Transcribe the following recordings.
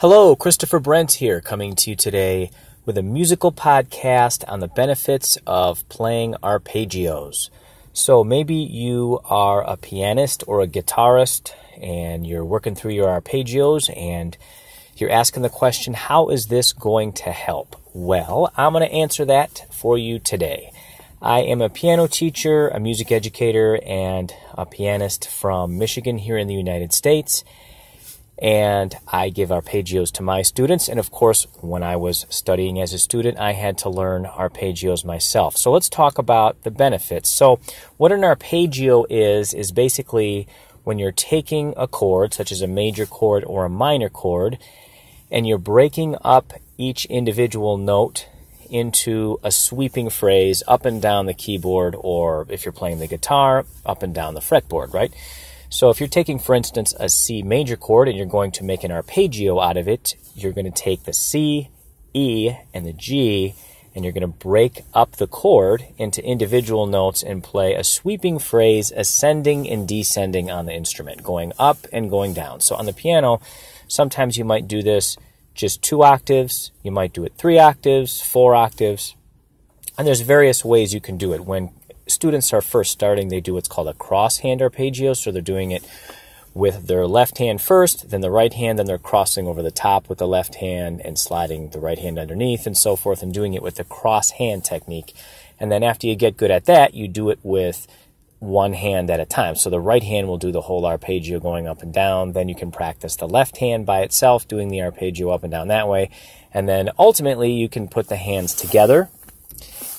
Hello, Christopher Brent here, coming to you today with a musical podcast on the benefits of playing arpeggios. So maybe you are a pianist or a guitarist and you're working through your arpeggios and you're asking the question, how is this going to help? Well, I'm going to answer that for you today. I am a piano teacher, a music educator, and a pianist from Michigan here in the United States. And I give arpeggios to my students. And of course, when I was studying as a student, I had to learn arpeggios myself. So let's talk about the benefits. So what an arpeggio is basically when you're taking a chord, such as a major chord or a minor chord, and you're breaking up each individual note into a sweeping phrase up and down the keyboard, or if you're playing the guitar, up and down the fretboard, right? So if you're taking, for instance, a C major chord and you're going to make an arpeggio out of it, you're going to take the C, E, and the G, and you're going to break up the chord into individual notes and play a sweeping phrase ascending and descending on the instrument, going up and going down. So on the piano, sometimes you might do this just 2 octaves, you might do it 3 octaves, 4 octaves, and there's various ways you can do it. When students are first starting, they do what's called a cross-hand arpeggio, so they're doing it with their left hand first, then the right hand, then they're crossing over the top with the left hand and sliding the right hand underneath and so forth, and doing it with the cross-hand technique. And then after you get good at that, you do it with one hand at a time. So the right hand will do the whole arpeggio going up and down. Then you can practice the left hand by itself, doing the arpeggio up and down that way. And then ultimately you can put the hands together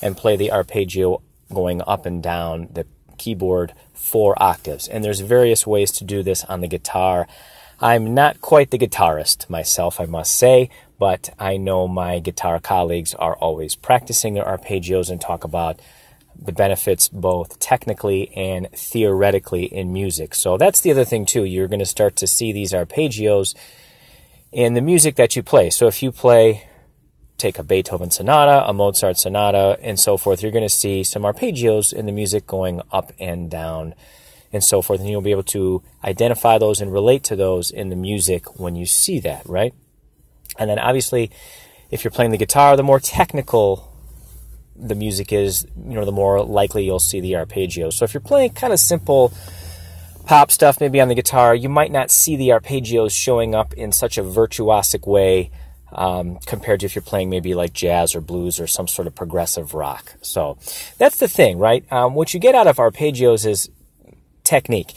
and play the arpeggio going up and down the keyboard 4 octaves. And there's various ways to do this on the guitar. I'm not quite the guitarist myself, I must say, but I know my guitar colleagues are always practicing their arpeggios and talk about the benefits both technically and theoretically in music. So that's the other thing too. You're going to start to see these arpeggios in the music that you play. So if you take a Beethoven sonata, a Mozart sonata, and so forth, you're going to see some arpeggios in the music going up and down and so forth. And you'll be able to identify those and relate to those in the music when you see that, right? And then obviously, if you're playing the guitar, the more technical the music is, the more likely you'll see the arpeggios. So if you're playing kind of simple pop stuff, maybe on the guitar, you might not see the arpeggios showing up in such a virtuosic way compared to if you're playing maybe like jazz or blues or some sort of progressive rock. So that's the thing, right? What you get out of arpeggios is technique,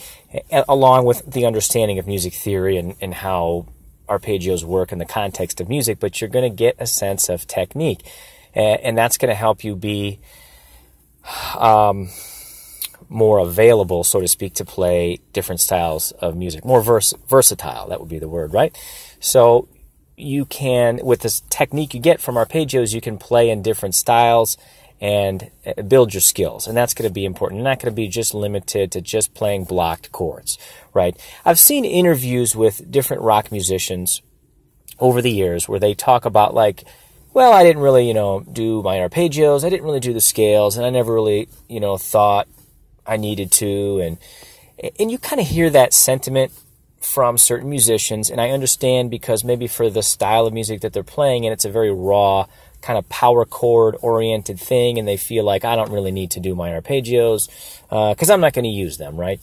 along with the understanding of music theory and how arpeggios work in the context of music, but you're going to get a sense of technique. And that's going to help you be more available, so to speak, to play different styles of music. More versatile, that would be the word, right? So you can, with this technique you get from arpeggios, you can play in different styles and build your skills. And that's going to be important. You're not going to be just limited to just playing blocked chords, right? I've seen interviews with different rock musicians over the years where they talk about like, well, I didn't really, do my arpeggios. I didn't really do the scales, and I never really, thought I needed to. And you kind of hear that sentiment from certain musicians, and I understand because maybe for the style of music that they're playing, and it's a very raw, kind of power chord oriented thing, and they feel like I don't really need to do my arpeggios because I'm not going to use them, right?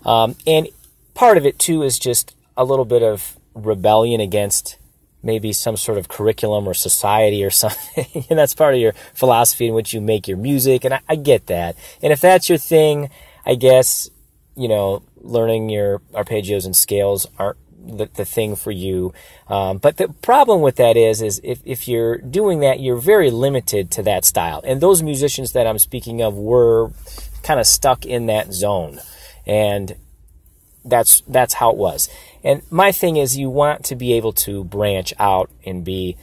And part of it, too, is just a little bit of rebellion against maybe some sort of curriculum or society or something, and that's part of your philosophy in which you make your music, and I get that. And if that's your thing, I guess, learning your arpeggios and scales aren't the thing for you. But the problem with that is if you're doing that, you're very limited to that style. And those musicians that I'm speaking of were kind of stuck in that zone. And that's how it was. And my thing is you want to be able to branch out and be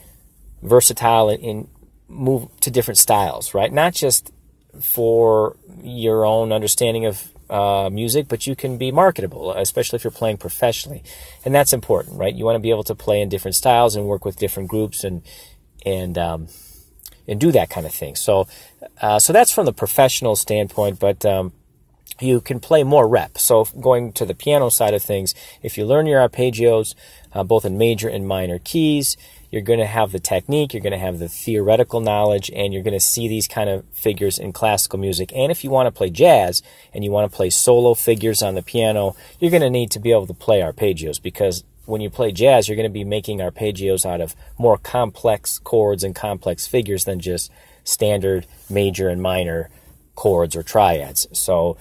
versatile and move to different styles, right? Not just for your own understanding of music, but you can be marketable, especially if you're playing professionally. And that's important, right? You want to be able to play in different styles and work with different groups and do that kind of thing. So that's from the professional standpoint, but you can play more reps. So going to the piano side of things, if you learn your arpeggios, both in major and minor keys, you're going to have the technique, you're going to have the theoretical knowledge, and you're going to see these kind of figures in classical music. And if you want to play jazz and you want to play solo figures on the piano, you're going to need to be able to play arpeggios, because when you play jazz, you're going to be making arpeggios out of more complex chords and complex figures than just standard major and minor chords or triads. So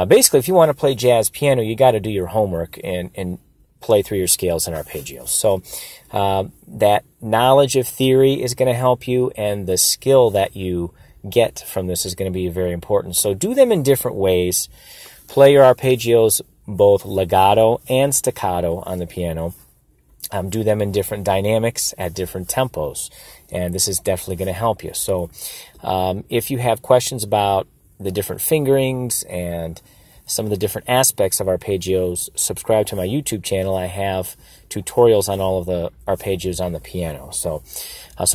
basically, if you want to play jazz piano, you got to do your homework and play through your scales and arpeggios. So that knowledge of theory is going to help you, and the skill that you get from this is going to be very important. So do them in different ways. Play your arpeggios both legato and staccato on the piano. Do them in different dynamics at different tempos, and this is definitely going to help you. So if you have questions about the different fingerings and some of the different aspects of arpeggios, subscribe to my YouTube channel. I have tutorials on all of the arpeggios on the piano. So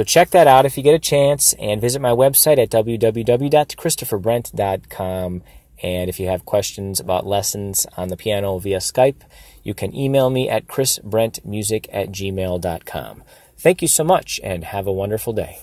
check that out if you get a chance, and visit my website at www.christopherbrent.com. And if you have questions about lessons on the piano via Skype, you can email me at chrisbrentmusic@gmail.com. Thank you so much, and have a wonderful day.